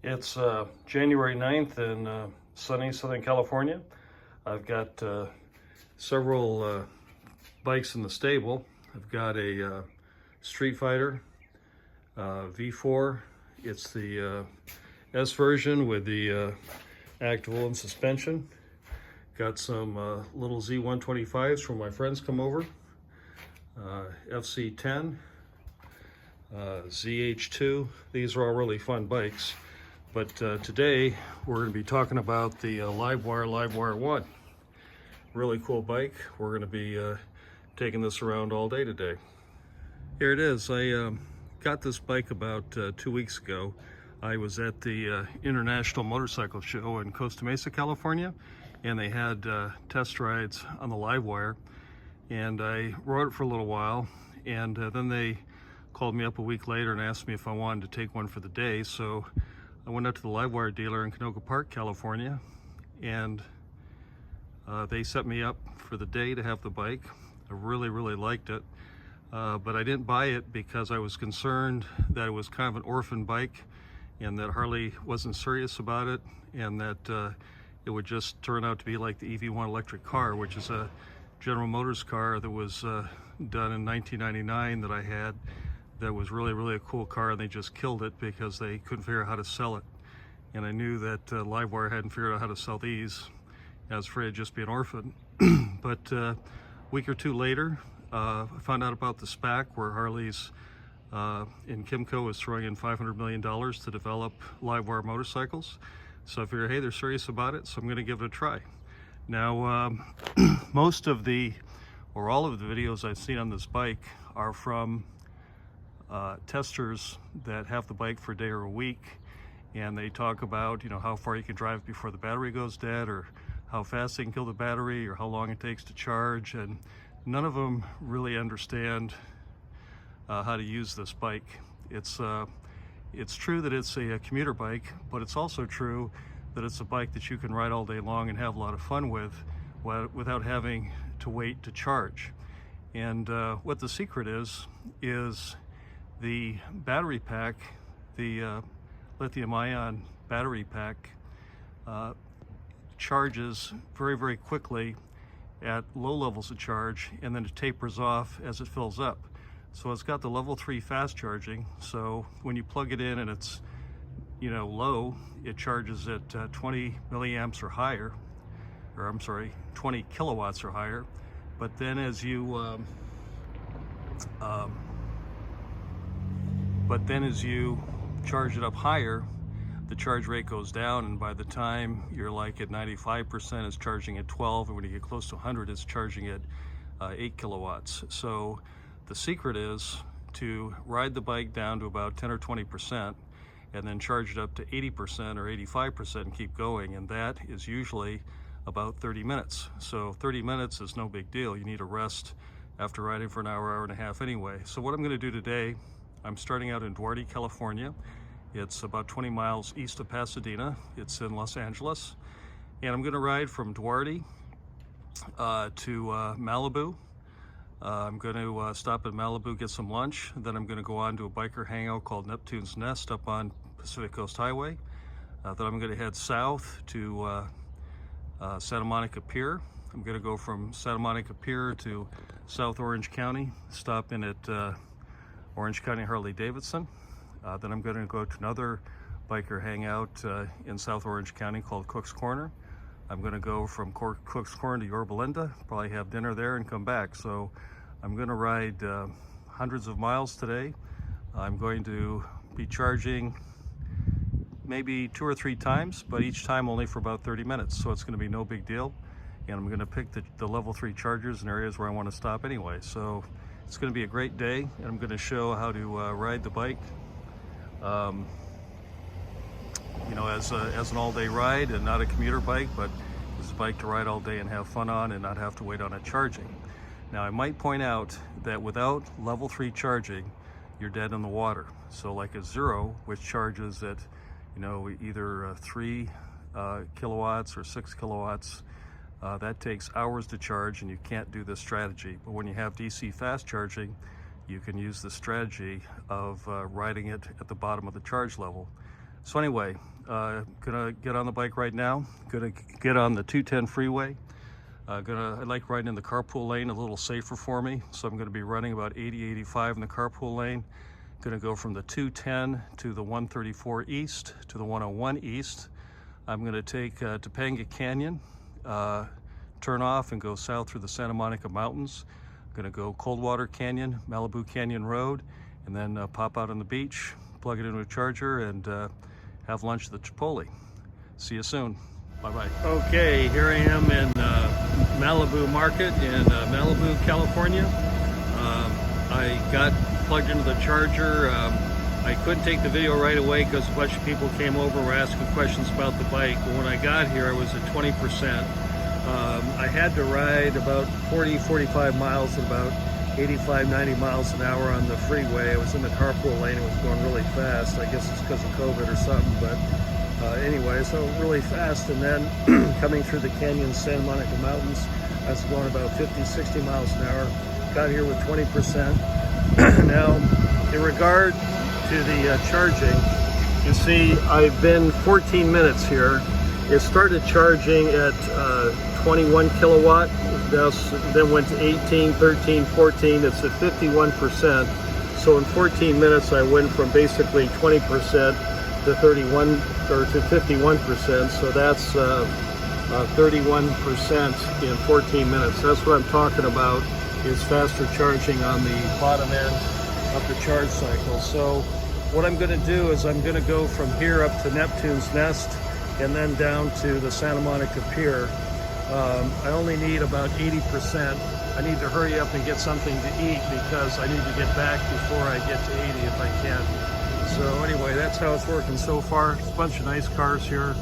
It's January 9th in sunny Southern California. I've got several bikes in the stable. I've got a Street Fighter V4. It's the S version with the active suspension. Got some little Z125s from my friends come over. FC10, ZH2. These are all really fun bikes. But today we're going to be talking about the Livewire One. Really cool bike. We're going to be taking this around all day today. Here it is. I got this bike about 2 weeks ago. I was at the International Motorcycle Show in Costa Mesa, California, and they had test rides on the Livewire. And I rode it for a little while, and then they called me up a week later and asked me if I wanted to take one for the day. So I went out to the Livewire dealer in Canoga Park, California, and they set me up for the day to have the bike. I really liked it, but I didn't buy it because I was concerned that it was kind of an orphan bike and that Harley wasn't serious about it, and that it would just turn out to be like the EV1 electric car, which is a General Motors car that was done in 1999 that I had. That was really a cool car, and they just killed it because they couldn't figure out how to sell it. And I knew that Livewire hadn't figured out how to sell these. I was afraid it'd just be an orphan. But a week or two later, I found out about the SPAC where Harley's in Kimco is throwing in $500 million to develop Livewire motorcycles. So I figured, hey, they're serious about it, so I'm gonna give it a try. Now, most of the, or all of the videos I've seen on this bike are from testers that have the bike for a day or a week, and they talk about, you know, how far you can drive before the battery goes dead, or how fast they can kill the battery, or how long it takes to charge, and none of them really understand how to use this bike. It's true that it's a commuter bike, but it's also true that it's a bike that you can ride all day long and have a lot of fun with without having to wait to charge. And what the secret is the battery pack, the lithium-ion battery pack, charges very quickly at low levels of charge, and then it tapers off as it fills up. So it's got the level 3 fast charging, so when you plug it in and it's, you know, low, it charges at 20 milliamps or higher, or I'm sorry, 20 kilowatts or higher. But then as you charge it up higher, the charge rate goes down, and by the time you're like at 95%, it's charging at 12, and when you get close to 100, it's charging at 8 kilowatts. So the secret is to ride the bike down to about 10 or 20%, and then charge it up to 80% or 85% and keep going, and that is usually about 30 minutes. So 30 minutes is no big deal. You need a rest after riding for an hour and a half anyway. So what I'm going to do today, I'm starting out in Duarte, California. It's about 20 miles east of Pasadena. It's in Los Angeles. And I'm going to ride from Duarte to Malibu. I'm going to stop at Malibu, get some lunch. Then I'm going to go on to a biker hangout called Neptune's Nest up on Pacific Coast Highway. Then I'm going to head south to Santa Monica Pier. I'm going to go from Santa Monica Pier to South Orange County, stop in at Orange County Harley-Davidson. Then I'm going to go to another biker hangout in South Orange County called Cook's Corner. I'm going to go from Cook's Corner to Yorba Linda, probably have dinner there and come back. So I'm going to ride hundreds of miles today. I'm going to be charging maybe 2 or 3 times, but each time only for about 30 minutes. So it's going to be no big deal. And I'm going to pick the level 3 chargers in areas where I want to stop anyway. So it's going to be a great day, and I'm going to show how to ride the bike. You know, as an all-day ride, and not a commuter bike, but as a bike to ride all day and have fun on and not have to wait on it charging. Now, I might point out that without level 3 charging, you're dead in the water. So like a Zero, which charges at, you know, either 3 kilowatts or 6 kilowatts, that takes hours to charge, and you can't do this strategy. But when you have DC fast charging, you can use the strategy of riding it at the bottom of the charge level. So anyway, gonna get on the bike right now. Gonna get on the 210 freeway. I like riding in the carpool lane, a little safer for me. So I'm gonna be running about 80, 85 in the carpool lane. Gonna go from the 210 to the 134 east to the 101 east. I'm gonna take Topanga Canyon, turn off and go south through the Santa Monica Mountains. Gonna go Coldwater Canyon, Malibu Canyon Road, and then pop out on the beach, plug it into a charger, and have lunch at the Chipotle. See you soon. Bye-bye. Okay, here I am in Malibu Market in Malibu, California. I got plugged into the charger. I couldn't take the video right away because a bunch of people came over and were asking questions about the bike. But when I got here, I was at 20%. I had to ride about 40, 45 miles at about 85, 90 miles an hour on the freeway. I was in the carpool lane. It was going really fast. I guess it's because of COVID or something, but anyway, so really fast. And then coming through the canyon, Santa Monica Mountains, I was going about 50, 60 miles an hour. Got here with 20%. Now, in regard to the charging, you see, I've been 14 minutes here. It started charging at 21 kilowatt, then went to 18, 13, 14. It's at 51%. So in 14 minutes, I went from basically 20% to 31 or to 51%. So that's 31% in 14 minutes. That's what I'm talking about, is faster charging on the bottom end of the charge cycle. So what I'm going to do is I'm going to go from here up to Neptune's Nest and then down to the Santa Monica Pier. I only need about 80%. I need to hurry up and get something to eat because I need to get back before I get to 80 if I can. So anyway, that's how it's working so far. There's a bunch of nice cars here.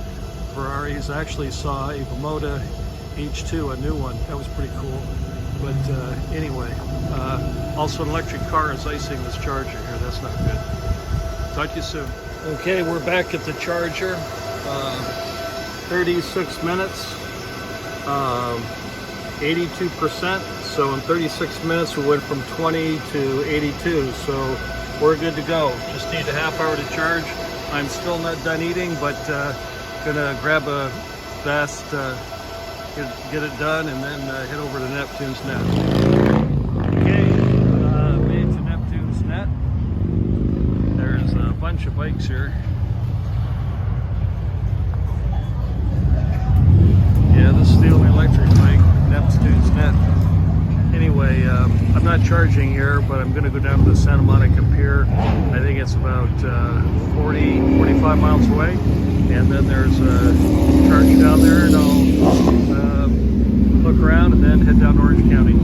Ferraris. I actually saw a Moda H2, a new one. That was pretty cool. But anyway, also an electric car is icing this charger here. That's not good. Talk to you soon. Okay, we're back at the charger. 36 minutes, 82%. So in 36 minutes, we went from 20 to 82. So we're good to go. Just need a half hour to charge. I'm still not done eating, but gonna grab a fast, get it done, and then head over to Neptune's Net. Okay, made to Neptune's Net. There's a bunch of bikes here. Yeah, this is the only electric bike, Neptune's Net. Anyway, I'm not charging here, but I'm going to go down to the Santa Monica Pier. I think it's about 40, 45 miles away. And then there's a charge down there, and I'll look around and then head down to Orange County.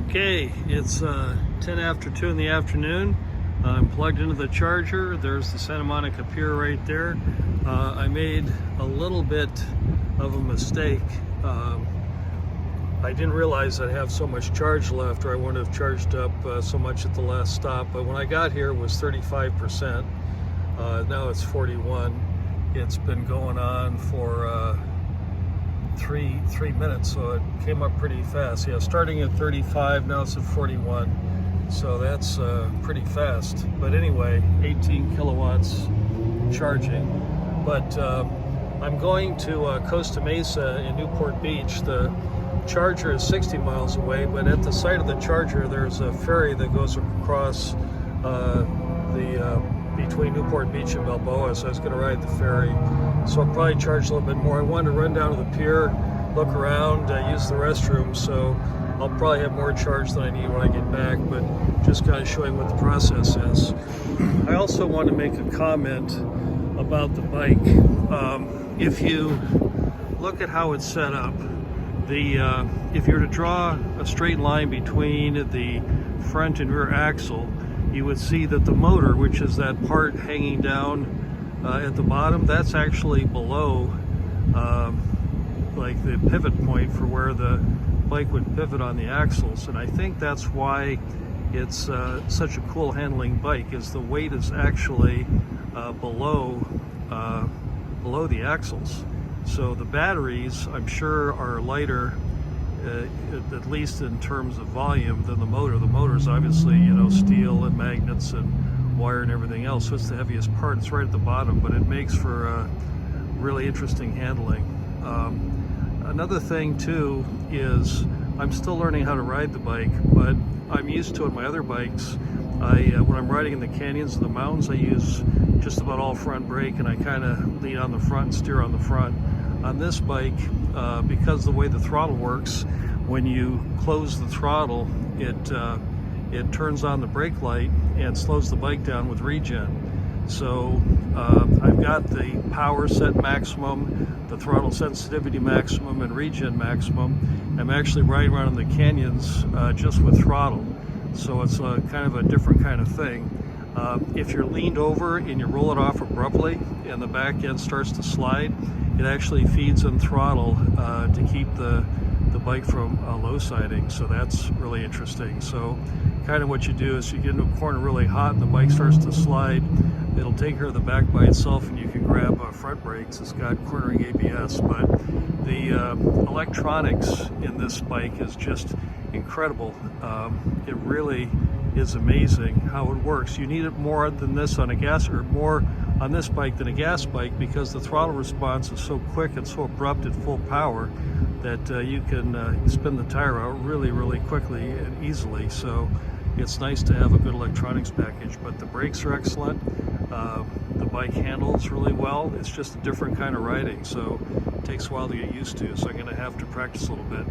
Okay, it's 10 after 2 in the afternoon. I'm plugged into the charger. There's the Santa Monica Pier right there. I made a little bit of a mistake. I didn't realize I'd have so much charge left, or I wouldn't have charged up so much at the last stop. But when I got here, it was 35%. Now it's 41. It's been going on for 3 minutes, so it came up pretty fast. Yeah, starting at 35, now it's at 41. So that's pretty fast. But anyway, 18 kilowatts charging. But I'm going to Costa Mesa in Newport Beach. The charger is 60 miles away, but at the site of the charger, there's a ferry that goes across between Newport Beach and Balboa, so I was going to ride the ferry. So I'll probably charge a little bit more. I wanted to run down to the pier, look around, use the restroom, so I'll probably have more charge than I need when I get back, but just kind of showing what the process is. I also want to make a comment about the bike. If you look at how it's set up, if you were to draw a straight line between the front and rear axle, you would see that the motor, which is that part hanging down at the bottom, that's actually below like the pivot point for where the bike would pivot on the axles. And I think that's why it's such a cool handling bike, is the weight is actually below the axles. So the batteries, I'm sure, are lighter, at least in terms of volume, than the motor. The motor is obviously, you know, steel and magnets and Livewire and everything else, so it's the heaviest part. It's right at the bottom, but it makes for really interesting handling. Another thing too is I'm still learning how to ride the bike, but I'm used to it. My other bikes, when I'm riding in the canyons and the mountains, I use just about all front brake, and I kind of lean on the front and steer on the front. On this bike, because the way the throttle works, when you close the throttle, it turns on the brake light and slows the bike down with regen. So I've got the power set maximum, the throttle sensitivity maximum, and regen maximum. I'm actually riding around in the canyons just with throttle. So it's kind of a different kind of thing. If you're leaned over and you roll it off abruptly and the back end starts to slide, it actually feeds in throttle to keep the bike from low siding. So that's really interesting. So kind of what you do is you get into a corner really hot and the bike starts to slide, it'll take care of the back by itself, and you can grab front brakes. It's got cornering ABS, but the electronics in this bike is just incredible. It really is amazing how it works. You need it more than this on a gas, or more on this bike than a gas bike, because the throttle response is so quick and so abrupt at full power that you can spin the tire out really quickly and easily. So it's nice to have a good electronics package, but the brakes are excellent. The bike handles really well. It's just a different kind of riding, so it takes a while to get used to, so I'm going to have to practice a little bit.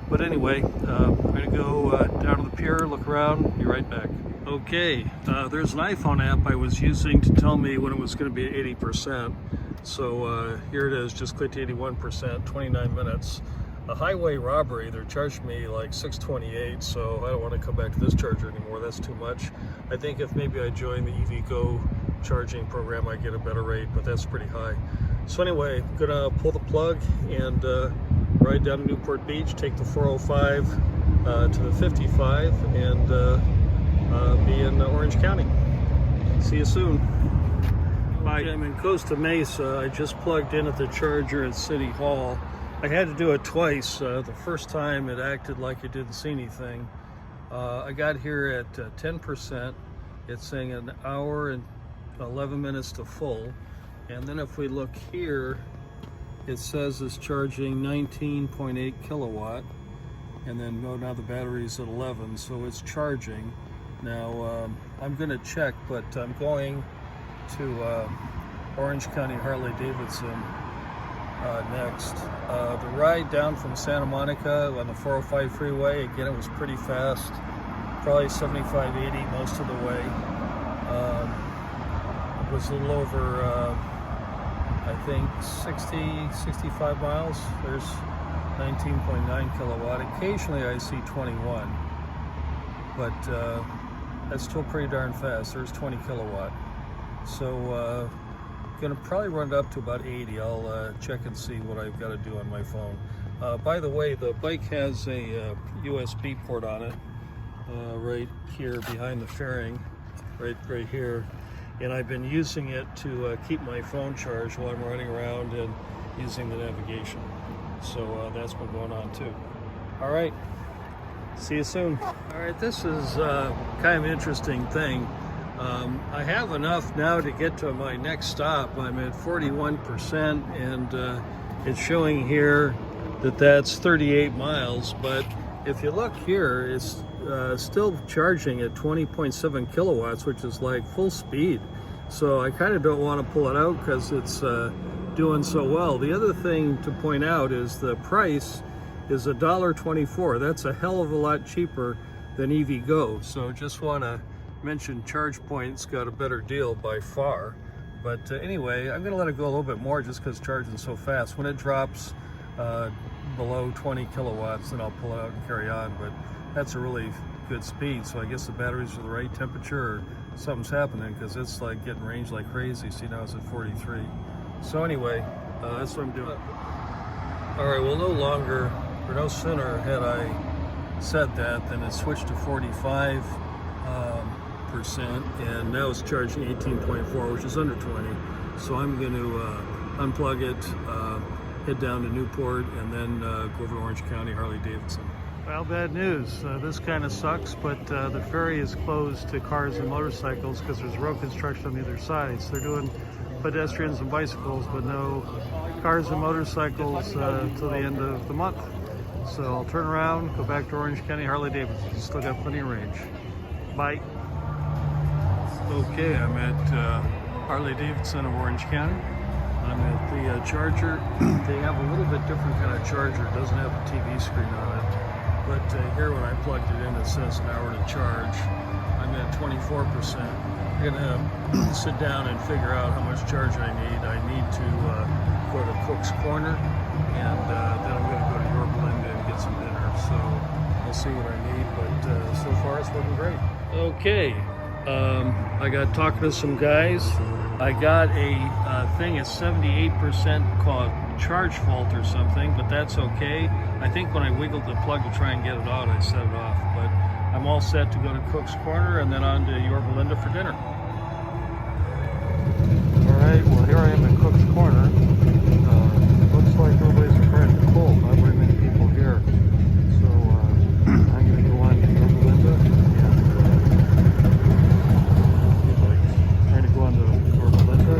But anyway, I'm going to go down to the pier, look around, be right back. Okay, there's an iPhone app I was using to tell me when it was going to be at 80%. So here it is, just clicked 81%, 29 minutes. A highway robbery, they're charging me like $628, so I don't want to come back to this charger anymore. That's too much. I think if maybe I join the EVgo charging program, I get a better rate, but that's pretty high. So anyway, I'm gonna pull the plug and ride down to Newport Beach, take the 405 to the 55, and be in Orange County. See you soon. Bye. I'm in Costa Mesa. I just plugged in at the charger at City Hall. I had to do it twice. The first time it acted like it didn't see anything. I got here at 10%. It's saying an hour and 11 minutes to full. And then if we look here, it says it's charging 19.8 kilowatt. And then now the battery's at 11, so it's charging. Now I'm gonna check, but I'm going to Orange County Harley-Davidson next. The ride down from Santa Monica on the 405 freeway, again, it was pretty fast, probably 75, 80 most of the way. It was a little over, I think 65 miles. There's 19.9 kilowatt. Occasionally I see 21, but that's still pretty darn fast. There's 20 kilowatt. So gonna probably run it up to about 80. I'll check and see what I've got to do on my phone. By the way, the bike has a USB port on it, right here behind the fairing, right here. And I've been using it to keep my phone charged while I'm running around and using the navigation. So that's been going on too. All right, see you soon. All right, this is kind of an interesting thing. I have enough now to get to my next stop. I'm at 41%, and it's showing here that that's 38 miles. But if you look here, it's still charging at 20.7 kilowatts, which is like full speed. So I kind of don't want to pull it out because it's doing so well. The other thing to point out is the price is $1.24. That's a hell of a lot cheaper than EVgo. So just want to mention ChargePoint's got a better deal by far. But anyway, I'm going to let it go a little bit more just because charging so fast. When it drops below 20 kilowatts, then I'll pull it out and carry on. But that's a really good speed, so I guess the batteries are the right temperature, or something's happening, because it's like getting range like crazy. See, now it's at 43. So anyway, that's what I'm doing. All right, well, no sooner had I said that than it switched to 45%, and now it's charging 18.4, which is under 20. So I'm going to unplug it, head down to Newport, and then go over to Orange County Harley-Davidson. Well, bad news. This kind of sucks, but the ferry is closed to cars and motorcycles because there's road construction on either side. So they're doing pedestrians and bicycles, but no cars and motorcycles till the end of the month. So I'll turn around, go back to Orange County Harley-Davidson. Still got plenty of range. Bye. Okay, I'm at Harley-Davidson of Orange County. I'm at the charger. They have a little bit different kind of charger. It doesn't have a TV screen on it. But here when I plugged it in, it says an hour to charge. I'm at 24%. I'm gonna sit down and figure out how much charge I need. I need to go to Cook's Corner, and then I'm gonna go to Yorba Linda and get some dinner. So we'll see what I need, but so far it's looking great. Okay, I got talking to some guys. I got a thing at 78% called charge fault or something, but that's okay. I think when I wiggled the plug to try and get it out, I set it off. But I'm all set to go to Cook's Corner and then on to Yorba Linda for dinner. All right, well here I am at Cook's Corner. Looks like everybody's trying to pull. Not very many people here. So I'm going to go on to Yorba Linda and trying to go on to Yorba Linda.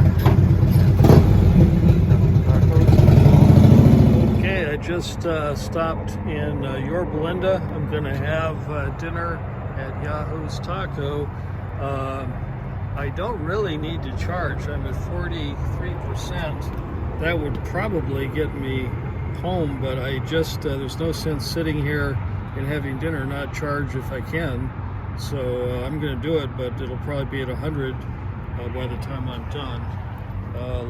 Okay, I just stopped in Yorba Linda. I'm going to have dinner at Yahoo's Taco. I don't really need to charge. I'm at 43%. That would probably get me home, but I just, there's no sense sitting here and having dinner, not charge if I can. So I'm going to do it, but it'll probably be at 100 by the time I'm done.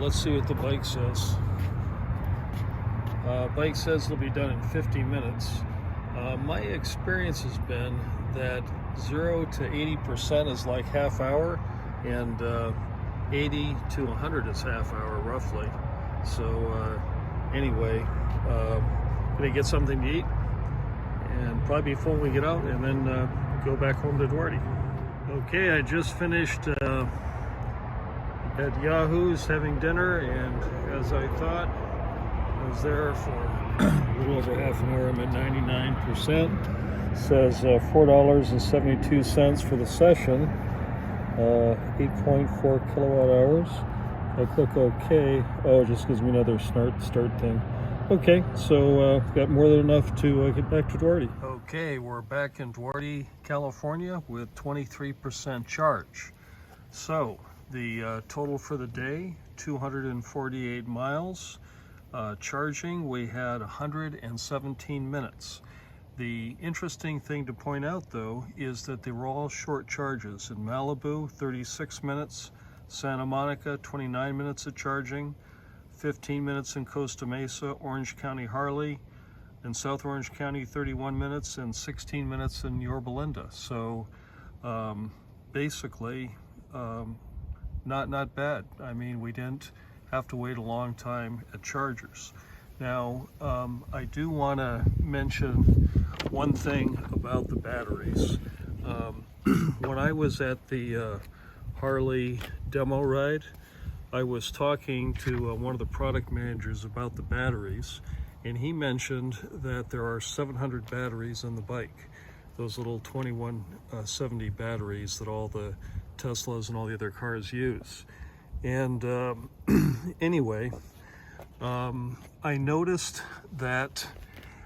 Let's see what the bike says. Bike says it'll be done in 50 minutes. My experience has been that 0 to 80% is like half hour, and 80 to 100 is half hour roughly. So anyway, gonna get something to eat and probably be full when we get out, and then go back home to Duarte. Okay, I just finished at Yahoo's having dinner, and as I thought, I was there for a little over half an hour. I'm at 99%. It says $4.72 for the session, 8.4 kilowatt hours. I click OK. Oh, it just gives me another start thing. Okay, so got more than enough to get back to Duarte. Okay, we're back in Duarte, California with 23% charge. So the total for the day, 248 miles. Charging, we had 117 minutes. The interesting thing to point out, though, is that they were all short charges. In Malibu, 36 minutes. Santa Monica, 29 minutes of charging. 15 minutes in Costa Mesa, Orange County Harley. In South Orange County, 31 minutes, and 16 minutes in Yorba Linda. So basically, not bad. I mean, we didn't have to wait a long time at chargers. Now, I do want to mention one thing about the batteries. When I was at the Harley demo ride, I was talking to one of the product managers about the batteries, and he mentioned that there are 700 batteries in the bike, those little 2170 batteries that all the Teslas and all the other cars use. And anyway, I noticed that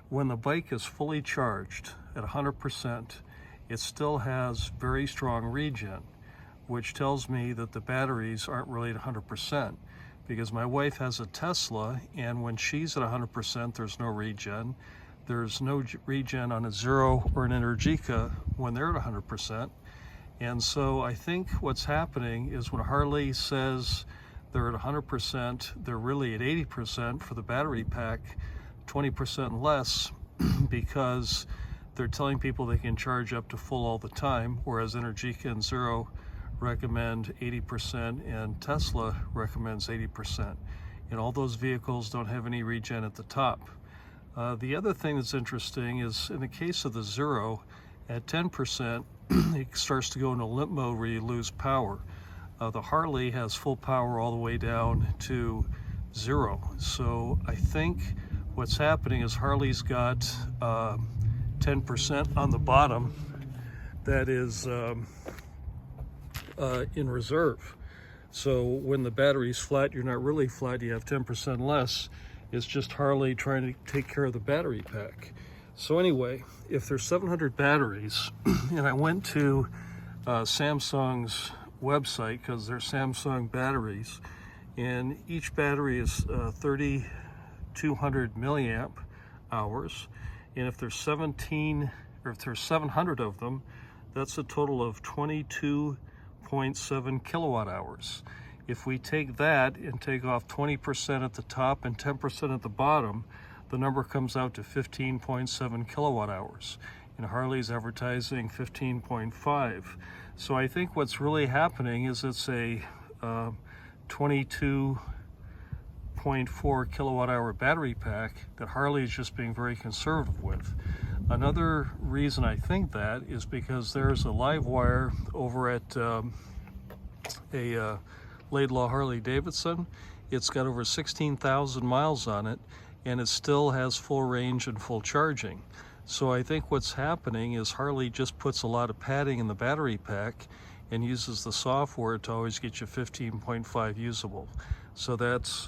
when the bike is fully charged at 100%, it still has very strong regen, which tells me that the batteries aren't really at 100%, because my wife has a Tesla, and when she's at 100%, there's no regen. There's no regen on a Zero or an Energica when they're at 100%. And so I think what's happening is when Harley says they're at 100%, they're really at 80% for the battery pack, 20% less, because they're telling people they can charge up to full all the time, whereas Energica and Zero recommend 80% and Tesla recommends 80%. And all those vehicles don't have any regen at the top. The other thing that's interesting is in the case of the Zero, at 10%, it starts to go into limp mode where you lose power. The Harley has full power all the way down to 0. So I think what's happening is Harley's got 10% on the bottom that is in reserve. So when the battery's flat, you're not really flat, you have 10% less. It's just Harley trying to take care of the battery pack. So anyway, if there's 700 batteries, and I went to Samsung's website because they're Samsung batteries, and each battery is 3,200 milliamp hours, and if there's 700 of them, that's a total of 22.7 kilowatt hours. If we take that and take off 20% at the top and 10% at the bottom, the number comes out to 15.7 kilowatt hours. And Harley's advertising 15.5. So I think what's really happening is it's a 22.4 kilowatt hour battery pack that Harley is just being very conservative with. Another reason I think that is because there's a Livewire over at a Laidlaw Harley Davidson. It's got over 16,000 miles on it, and it still has full range and full charging. So I think what's happening is Harley just puts a lot of padding in the battery pack and uses the software to always get you 15.5 usable. So that's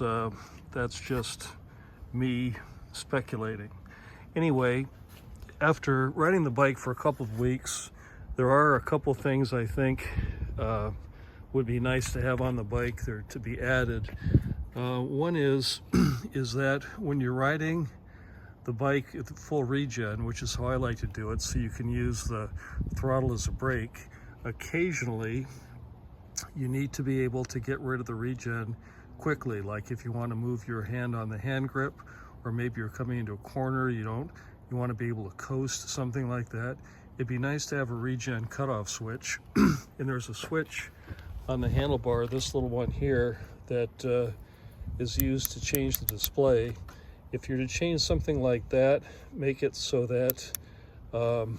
just me speculating. Anyway, after riding the bike for a couple of weeks, there are a couple things I think would be nice to have on the bike there to be added. One is that when you're riding the bike at the full regen, which is how I like to do it, so you can use the throttle as a brake, occasionally you need to be able to get rid of the regen quickly. Like if you want to move your hand on the hand grip, or maybe you're coming into a corner, you want to be able to coast, something like that. It'd be nice to have a regen cutoff switch. And there's a switch on the handlebar, this little one here, that is used to change the display. If you're to change something like that, make it so that would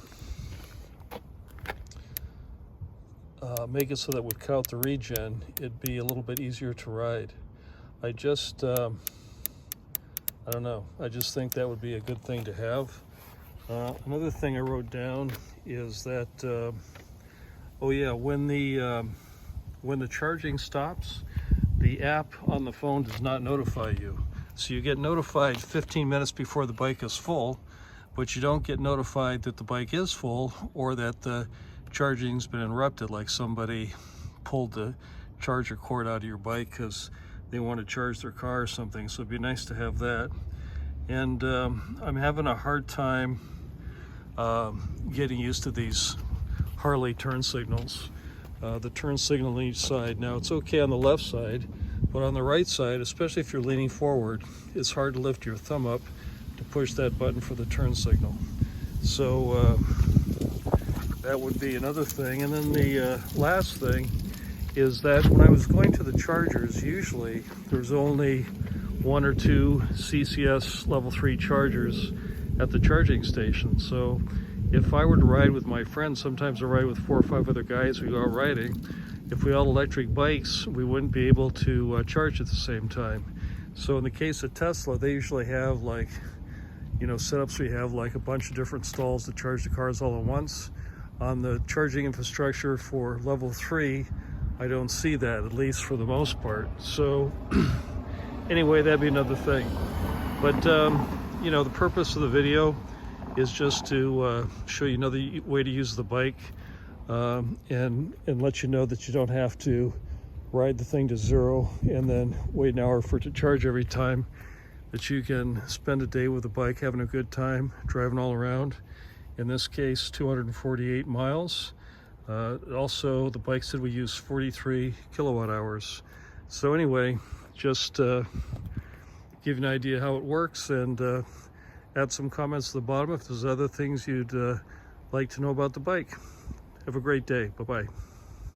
count the regen, it'd be a little bit easier to ride. I don't know, I just think that would be a good thing to have. Another thing I wrote down is that, oh yeah, when the charging stops, the app on the phone does not notify you. So you get notified 15 minutes before the bike is full, but you don't get notified that the bike is full or that the charging's been interrupted, like somebody pulled the charger cord out of your bike because they want to charge their car or something. So it'd be nice to have that. And I'm having a hard time getting used to these Harley turn signals. The turn signal on each side. Now it's okay on the left side, but on the right side, especially if you're leaning forward, it's hard to lift your thumb up to push that button for the turn signal. So that would be another thing. And then the last thing is that when I was going to the chargers, usually there's only 1 or 2 CCS level 3 chargers at the charging station. So if I were to ride with my friends, sometimes I ride with 4 or 5 other guys, we go out riding. If we all electric bikes, we wouldn't be able to charge at the same time. So in the case of Tesla, they usually have like, setups where you have like a bunch of different stalls to charge the cars all at once. On the charging infrastructure for level 3, I don't see that, at least for the most part. So anyway, that'd be another thing. But the purpose of the video is just to show you another way to use the bike, and let you know that you don't have to ride the thing to zero and then wait an hour for it to charge every time, that you can spend a day with the bike having a good time, driving all around. In this case, 248 miles. Also, the bike said we use 43 kilowatt hours. So anyway, just give you an idea how it works, and add some comments at the bottom if there's other things you'd like to know about the bike. Have a great day. Bye-bye.